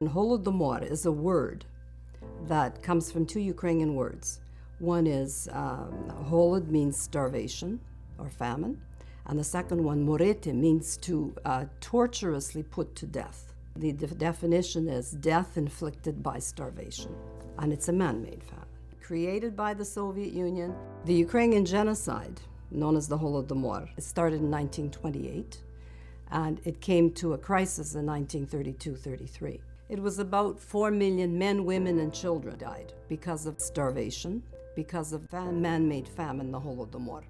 Holodomor is a word that comes from two Ukrainian words. One is holod means starvation or famine, and the second one, morete, means to torturously put to death. The definition is death inflicted by starvation, and it's a man-made famine. Created by the Soviet Union, the Ukrainian genocide, known as the Holodomor, it started in 1928, and it came to a crisis in 1932-33. It was about 4 million men, women, and children died because of starvation, because of man-made famine, the Holodomor.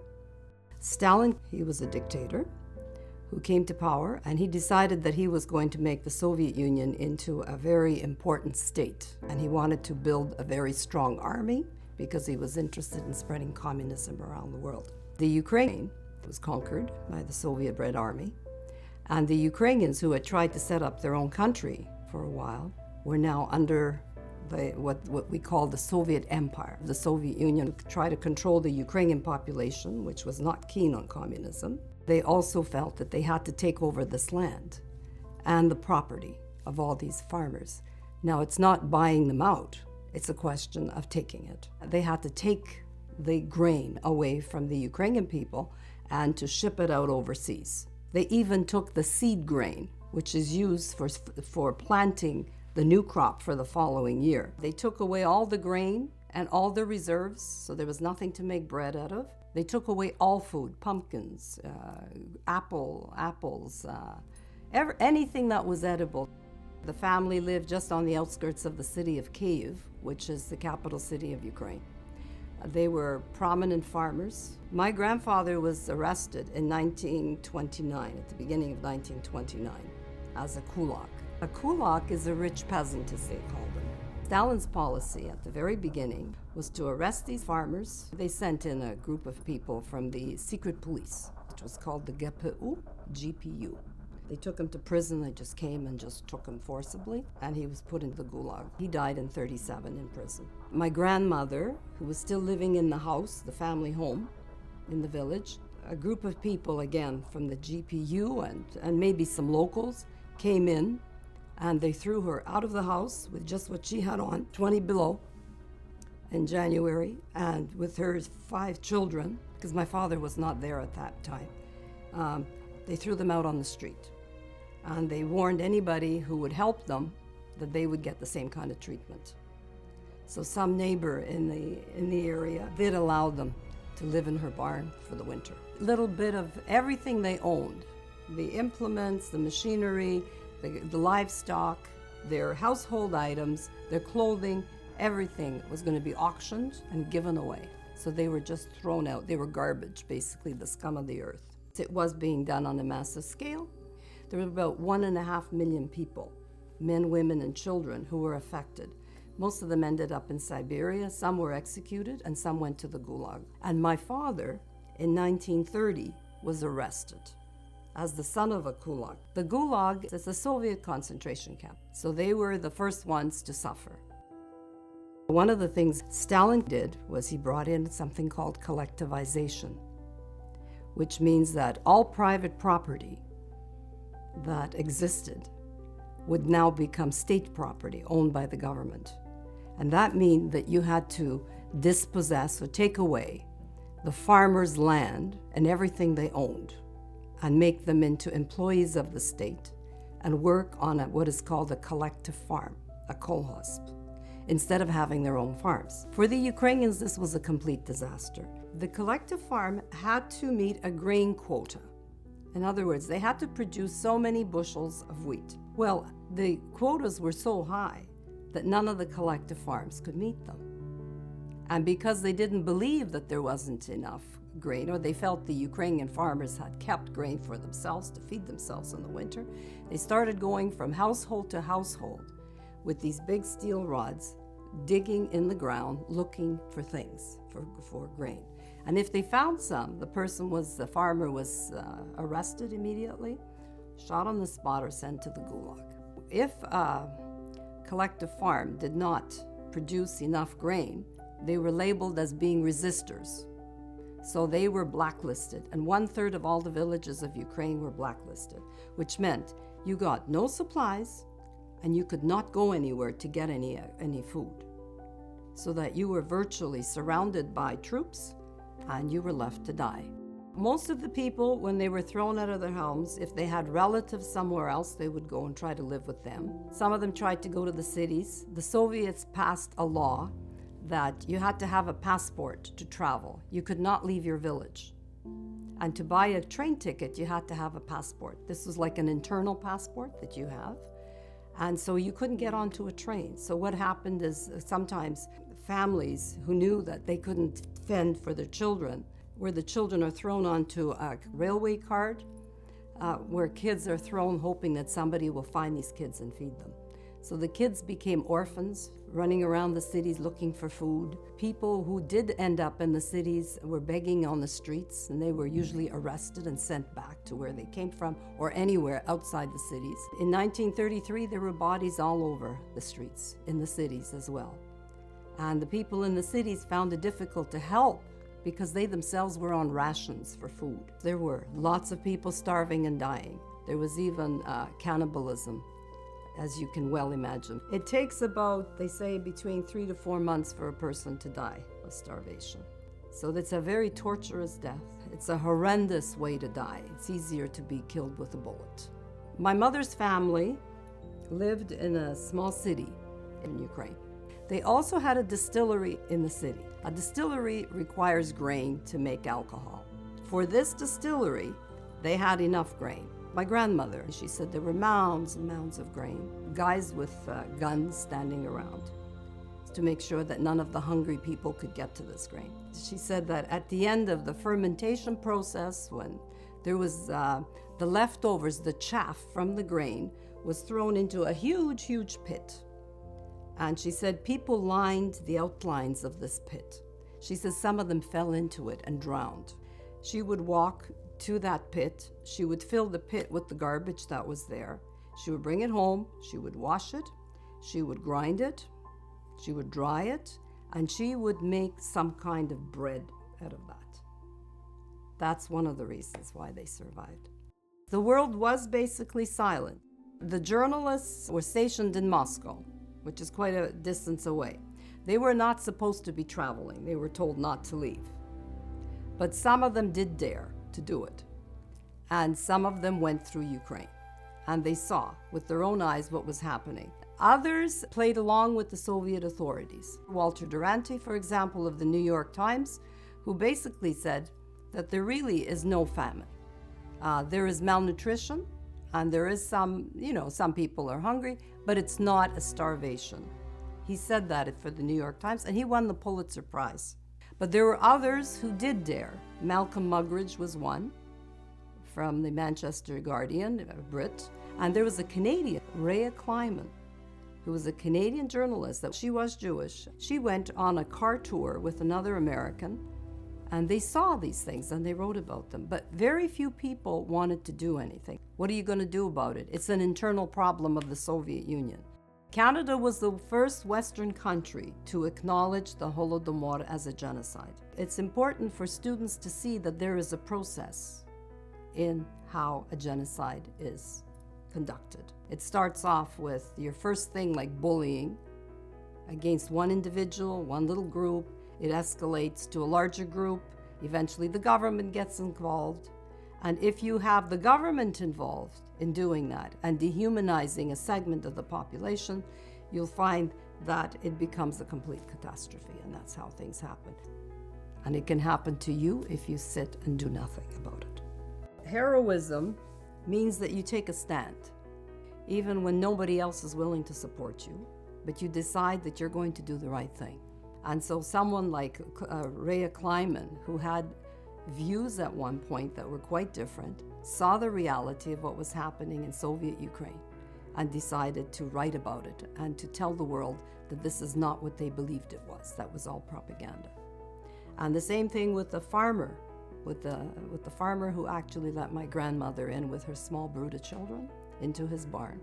Stalin, he was a dictator who came to power, and he decided that he was going to make the Soviet Union into a very important state. And he wanted to build a very strong army because he was interested in spreading communism around the world. The Ukraine was conquered by the Soviet-led army, and the Ukrainians who had tried to set up their own country for a while were now under what we call the Soviet Empire. The Soviet Union tried to control the Ukrainian population, which was not keen on communism. They also felt that they had to take over this land and the property of all these farmers. Now, it's not buying them out, it's a question of taking it. They had to take the grain away from the Ukrainian people and to ship it out overseas. They even took the seed grain, which is used for planting the new crop for the following year. They took away all the grain and all the reserves, so there was nothing to make bread out of. They took away all food, pumpkins, apples, anything that was edible. The family lived just on the outskirts of the city of Kyiv, which is the capital city of Ukraine. They were prominent farmers. My grandfather was arrested in 1929, at the beginning of 1929, as a kulak. A kulak is a rich peasant, as they called him. Stalin's policy at the very beginning was to arrest these farmers. They sent in a group of people from the secret police, which was called the GPU. They took him to prison. They just came and just took him forcibly, and he was put into the gulag. He died in 1937 in prison. My grandmother, who was still living in the house, the family home in the village, a group of people, again, from the GPU and maybe some locals, came in, and they threw her out of the house with just what she had on, 20 below, in January, and with her 5 children, because my father was not there at that time. They threw them out on the street, and they warned anybody who would help them that they would get the same kind of treatment. So some neighbor in the area did allow them to live in her barn for the winter. A little bit of everything they owned, the implements, the machinery, the livestock, their household items, their clothing, everything was going to be auctioned and given away. So they were just thrown out. They were garbage, basically the scum of the earth. It was being done on a massive scale. There were about 1.5 million people, men, women, and children, who were affected. Most of them ended up in Siberia, some were executed, and some went to the gulag. And my father, in 1930, was arrested as the son of a kulak. The gulag is a Soviet concentration camp, so they were the first ones to suffer. One of the things Stalin did was he brought in something called collectivization, which means that all private property that existed would now become state property owned by the government. And that meant that you had to dispossess or take away the farmers' land and everything they owned and make them into employees of the state and work on what is called a collective farm, a kolhosp, instead of having their own farms. For the Ukrainians, this was a complete disaster. The collective farm had to meet a grain quota. In other words, they had to produce so many bushels of wheat. Well, the quotas were so high that none of the collective farms could meet them. And because they didn't believe that there wasn't enough grain, or they felt the Ukrainian farmers had kept grain for themselves to feed themselves in the winter, they started going from household to household with these big steel rods, digging in the ground, looking for things, for grain. And if they found some, the farmer was arrested immediately, shot on the spot, or sent to the gulag. If a collective farm did not produce enough grain, they were labeled as being resistors. So they were blacklisted, and 1/3 of all the villages of Ukraine were blacklisted, which meant you got no supplies and you could not go anywhere to get any food. So that you were virtually surrounded by troops and you were left to die. Most of the people, when they were thrown out of their homes, if they had relatives somewhere else, they would go and try to live with them. Some of them tried to go to the cities. The Soviets passed a law that you had to have a passport to travel. You could not leave your village. And to buy a train ticket, you had to have a passport. This was like an internal passport that you have. And so you couldn't get onto a train. So what happened is sometimes families who knew that they couldn't fend for their children, where the children are thrown onto a railway cart, where kids are thrown hoping that somebody will find these kids and feed them. So the kids became orphans, running around the cities looking for food. People who did end up in the cities were begging on the streets, and they were usually arrested and sent back to where they came from or anywhere outside the cities. In 1933, there were bodies all over the streets in the cities as well. And the people in the cities found it difficult to help because they themselves were on rations for food. There were lots of people starving and dying. There was even cannibalism, as you can well imagine. It takes about, they say, between 3 to 4 months for a person to die of starvation. So that's a very torturous death. It's a horrendous way to die. It's easier to be killed with a bullet. My mother's family lived in a small city in Ukraine. They also had a distillery in the city. A distillery requires grain to make alcohol. For this distillery, they had enough grain. My grandmother, she said there were mounds and mounds of grain, guys with guns standing around to make sure that none of the hungry people could get to this grain. She said that at the end of the fermentation process, when there was the leftovers, the chaff from the grain was thrown into a huge, huge pit. And she said people lined the outlines of this pit. She says some of them fell into it and drowned. She would walk to that pit. She would fill the pit with the garbage that was there. She would bring it home. She would wash it. She would grind it. She would dry it. And she would make some kind of bread out of that. That's one of the reasons why they survived. The world was basically silent. The journalists were stationed in Moscow, which is quite a distance away. They were not supposed to be traveling. They were told not to leave. But some of them did dare to do it. And some of them went through Ukraine. And they saw with their own eyes what was happening. Others played along with the Soviet authorities. Walter Duranty, for example, of the New York Times, who basically said that there really is no famine. There is malnutrition, and there is some people are hungry, but it's not a starvation. He said that for the New York Times, and he won the Pulitzer Prize. But there were others who did dare. Malcolm Muggeridge was one, from the Manchester Guardian, a Brit. And there was a Canadian, Rhea Kleiman, who was a Canadian journalist. She was Jewish. She went on a car tour with another American, and they saw these things and they wrote about them. But very few people wanted to do anything. What are you going to do about it? It's an internal problem of the Soviet Union. Canada was the first Western country to acknowledge the Holodomor as a genocide. It's important for students to see that there is a process in how a genocide is conducted. It starts off with your first thing like bullying against one individual, one little group. It escalates to a larger group. Eventually the government gets involved. And if you have the government involved in doing that and dehumanizing a segment of the population, you'll find that it becomes a complete catastrophe, and that's how things happen. And it can happen to you if you sit and do nothing about it. Heroism means that you take a stand, even when nobody else is willing to support you, but you decide that you're going to do the right thing. And so someone like Rhea Kleiman, who had views at one point that were quite different, saw the reality of what was happening in Soviet Ukraine and decided to write about it and to tell the world that this is not what they believed it was. That was all propaganda. And the same thing with the farmer, with the farmer who actually let my grandmother in with her small brood of children into his barn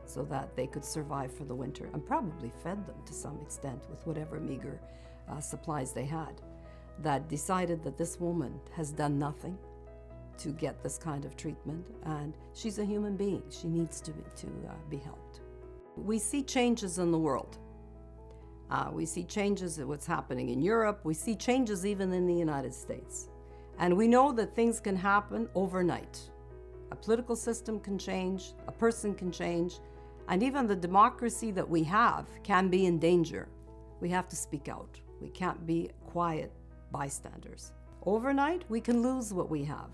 so that they could survive for the winter, and probably fed them to some extent with whatever meager supplies they had, that decided that this woman has done nothing to get this kind of treatment, and she's a human being. She needs to be helped. We see changes in the world. We see changes in what's happening in Europe. We see changes even in the United States. And we know that things can happen overnight. A political system can change, a person can change, and even the democracy that we have can be in danger. We have to speak out. We can't be quiet bystanders. Overnight, we can lose what we have.